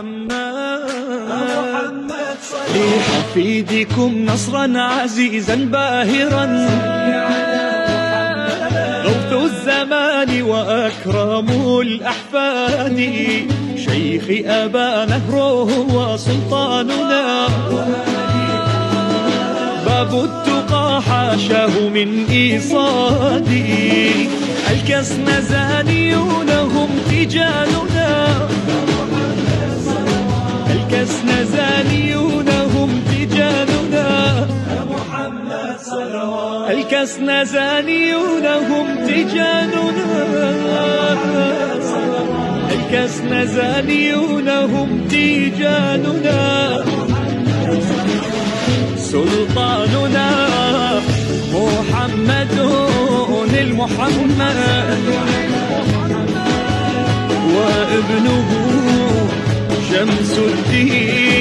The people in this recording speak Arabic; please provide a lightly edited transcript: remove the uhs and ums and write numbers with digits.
محمد لحفيدكم نصرا عزيزا باهرا، غوث الزمان وأكرم الأحفاد، شيخ أبا نهره وسلطاننا، باب التقى حاشاه من إيصادي، الكسنزانيون هم تيجاننا، الكسنزانيون هم تيجاننا، الكسنزانيون هم تيجاننا، الكسنزانيون هم تيجاننا، سلطاننا محمد المحمد، وابنه شمس الدين